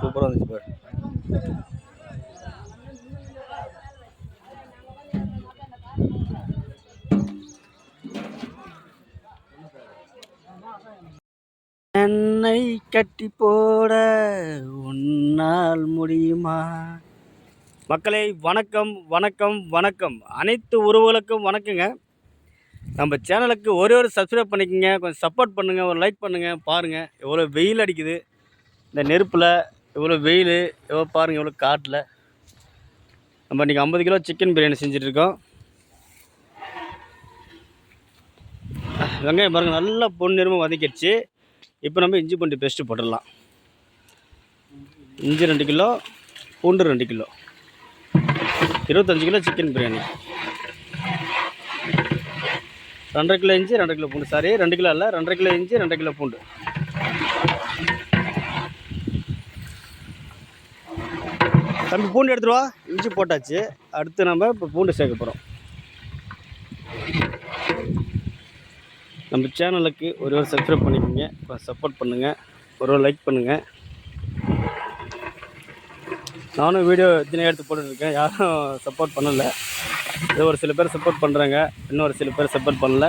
சூப்பராக இருந்துச்சு பாரு. என்னை கட்டி போட உன்னால் முடியுமா? மக்களை வணக்கம் வணக்கம் வணக்கம். அனைத்து உறவுகளுக்கும் வணக்கங்க. நம்ம சேனலுக்கு ஒரு சப்ஸ்கிரைப் பண்ணிக்கோங்க, கொஞ்சம் சப்போர்ட் பண்ணுங்கள், ஒரு லைக் பண்ணுங்கள். பாருங்கள் எவ்வளோ வெயில் அடிக்குது, இந்த நெருப்பில் எவ்வளோ வெயில், எவ்வளோ பாருங்கள் எவ்வளோ காட்டில். நம்ம இன்றைக்கி 50 கிலோ சிக்கன் பிரியாணி செஞ்சிட்ருக்கோம். வெங்காயம் பாருங்கள் நல்லா பொன்னிறமாக வதக்கிடுச்சு. இப்போ நம்ம இஞ்சி பூண்டு பேஸ்ட்டு போட்டுடலாம். இஞ்சி 2 கிலோ, பூண்டு 2 kilo, 25 kilo chicken biryani. 2.5 kilo இஞ்சி, 2 கிலோ பூண்டு. சாரி 2 கிலோ இல்லை, 2.5 கிலோ இஞ்சி, 2 கிலோ பூண்டு. தம்பி பூண்டு எடுத்துருவா. இஞ்சி போட்டாச்சு. அடுத்து நம்ம இப்போ பூண்டு சேர்க்க போகிறோம். நம்ம சேனலுக்கு ஒரு சப்ஸ்கிரைப் பண்ணிக்கோங்க, சப்போர்ட் பண்ணுங்கள், ஒரு லைக் பண்ணுங்கள். நானும் வீடியோ எத்தனை எடுத்து போட்டுருக்கேன், யாரும் சப்போர்ட் பண்ணலை. இது ஒரு சில பேர் சப்போர்ட் பண்ணுறாங்க, இன்னொரு சில பேர் சப்போர்ட் பண்ணல.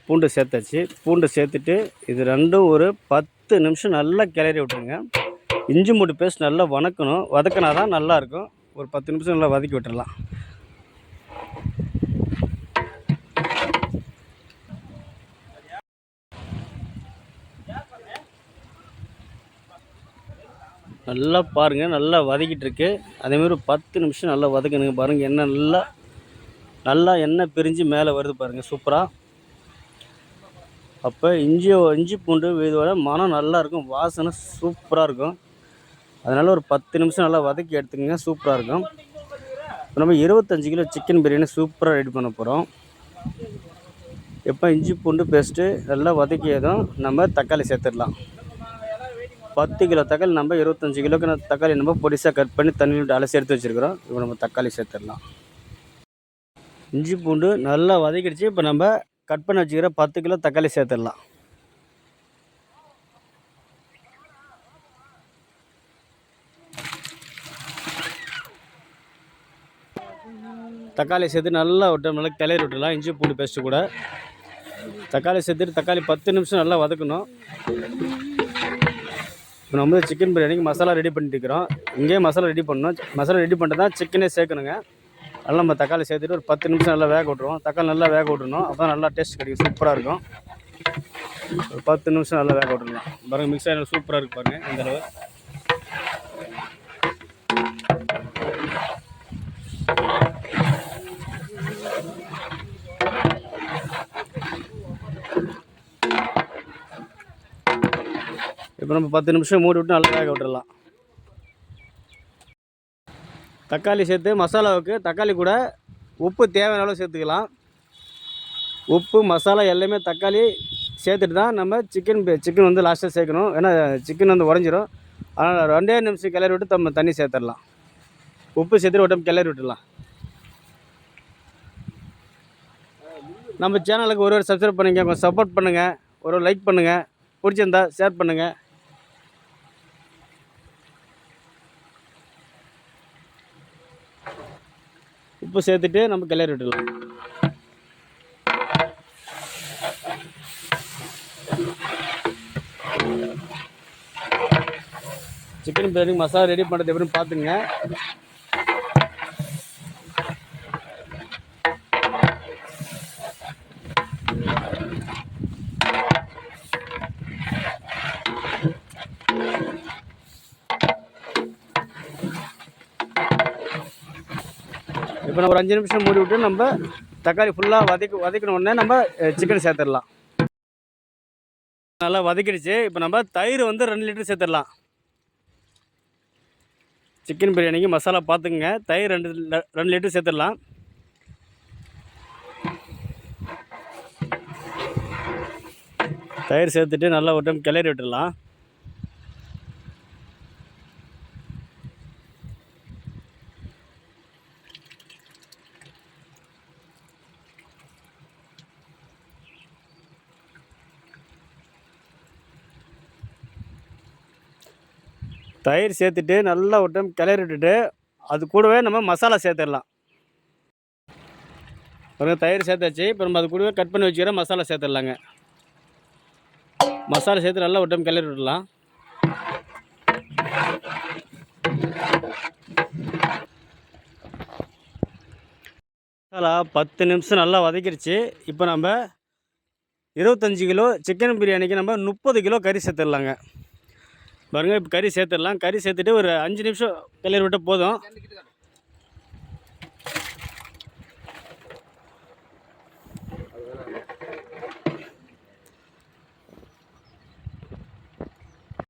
பூண்டு சேர்த்தாச்சு. பூண்டு சேர்த்துட்டு இது ரெண்டும் ஒரு 10 நிமிஷம் நல்லா கிளறி விட்டுருங்க. இஞ்சி பூண்டு பேஸ்ட் நல்லா வதக்கினா தான் நல்லாயிருக்கும். ஒரு 10 நிமிஷம் நல்லா வதக்கி விட்டுடலாம். நல்லா பாருங்கள், நல்லா வதக்கிட்டு இருக்கு. அதேமாதிரி ஒரு 10 நிமிஷம் நல்லா வதக்கணுங்க. பாருங்கள் எண்ணெய் நல்லா எண்ணெய் பிரிஞ்சு மேலே வருது பாருங்கள், சூப்பராக. அப்போ இஞ்சி பூண்டு இதோட மனம் நல்லாயிருக்கும், வாசனை சூப்பராக இருக்கும். அதனால் ஒரு 10 நிமிஷம் நல்லா வதக்கி எடுத்துக்கங்க, சூப்பராக இருக்கும். இப்போ நம்ம 25 கிலோ சிக்கன் பிரியாணி சூப்பராக ரெடி பண்ண போகிறோம். இப்போ இஞ்சி பூண்டு பேஸ்ட்டு நல்லா வதக்கியதும் நம்ம தக்காளி சேர்த்துடலாம். 10 கிலோ தக்காளி நம்ம 25 கிலோக்கு தக்காளி நம்ம பொடிசாக கட் பண்ணி தண்ணி விட்டு அலசி எடுத்து வச்சுருக்கிறோம். இப்போ நம்ம தக்காளி சேர்த்துடலாம். இஞ்சி பூண்டு நல்லா வதக்கிடுச்சு. இப்போ நம்ம கட் பண்ணி வச்சுக்கிற 10 கிலோ தக்காளி சேர்த்துடலாம். தக்காளி சேர்த்து நல்லா நல்லா கிளறி விட்டுடலாம். இஞ்சி பூண்டு பேஸ்ட்டு கூட தக்காளி சேர்த்துட்டு தக்காளி 10 நிமிஷம் நல்லா வதக்கணும். இப்போ நம்ம சிக்கன் பிரியாணிக்கு மசாலா ரெடி பண்ணிட்டு இருக்கிறோம். இங்கேயே மசாலா ரெடி பண்ணணும். மசாலா ரெடி பண்ணிட்டு தான் சிக்கனே சேர்க்கணுங்க. அதனால் நம்ம தக்காளி சேர்த்துட்டு ஒரு 10 நிமிஷம் நல்லா வேக விட்ருவோம். தக்காளி நல்லா வேக விட்றணும், அப்போ நல்லா டேஸ்ட் கிடைக்கும், சூப்பராக இருக்கும். ஒரு 10 நிமிஷம் நல்லா வேக விட்டுருலாம். பாருங்கள் மிக்ஸ் ஆகி சூப்பராக இருக்குது பாருங்கள். இந்தளவு இப்போ நம்ம 10 நிமிஷம் மூடி விட்டு நல்லா வேக விட்டுடலாம். தக்காளி சேர்த்து மசாலாவுக்கு தக்காளி கூட உப்பு தேவையான அளவு சேர்த்துக்கலாம். உப்பு மசாலா எல்லாமே தக்காளி சேர்த்துட்டு தான் நம்ம சிக்கன் வந்து லாஸ்ட்டாக சேர்க்கணும். ஏன்னா சிக்கன் வந்து உடஞ்சிரும். அதனால் 2 நிமிஷம் கிளறி விட்டு நம்ம தண்ணி சேர்த்துடலாம். உப்பு சேர்த்துட்டு ஒரு கிளறி விட்டுடலாம். நம்ம சேனலுக்கு ஒரு சப்ஸ்கிரைப் பண்ணுங்கள், கொஞ்சம் சப்போர்ட் பண்ணுங்கள், ஒரு லைக் பண்ணுங்கள், பிடிச்சிருந்தா ஷேர் பண்ணுங்கள். உப்பு சேர்த்துட்டு நம்ம கிளறி விட்டுடலாம். சிக்கன் பிரியாணி மசாலா ரெடி பண்ணுறது எப்படின்னு பார்த்துங்க. இப்போ நம்ம ஒரு 5 நிமிஷம் மூடி விட்டு நம்ம தக்காளி ஃபுல்லாக வதக்கின உடனே நம்ம சிக்கன் சேர்த்துடலாம். நல்லா வதக்கிடுச்சு. இப்போ நம்ம தயிர் வந்து 2 லிட்டர் சேர்த்துடலாம். சிக்கன் பிரியாணிக்கு மசாலா பார்த்துக்குங்க. தயிர் 2 லிட்டர் சேர்த்துடலாம். தயிர் சேர்த்துட்டு நல்லா ஒரு டைம் கிளறி விட்டுடலாம். தயிர் சேர்த்துட்டு நல்லா ஒரு டைம் கிளறி விட்டுட்டு அது கூடவே நம்ம மசாலா சேர்த்துடலாம். பாருங்கள், தயிர் சேர்த்தாச்சு. இப்போ நம்ம அது கூடவே கட் பண்ணி வச்சுக்கிற மசாலா சேர்த்துடலாங்க. மசாலா சேர்த்து நல்லா ஒரு டைம் கிளறி விடலாம். மசாலா 10 நிமிஷம் நல்லா வதக்கிடுச்சு. இப்போ நம்ம 25 கிலோ சிக்கன் பிரியாணிக்கு நம்ம 30 கிலோ கறி சேர்த்துடலாங்க. பாருங்கள், இப்போ கறி சேர்த்துடலாம். கறி சேர்த்துட்டு ஒரு 5 நிமிஷம் கிளறி விட்டால் போதும்.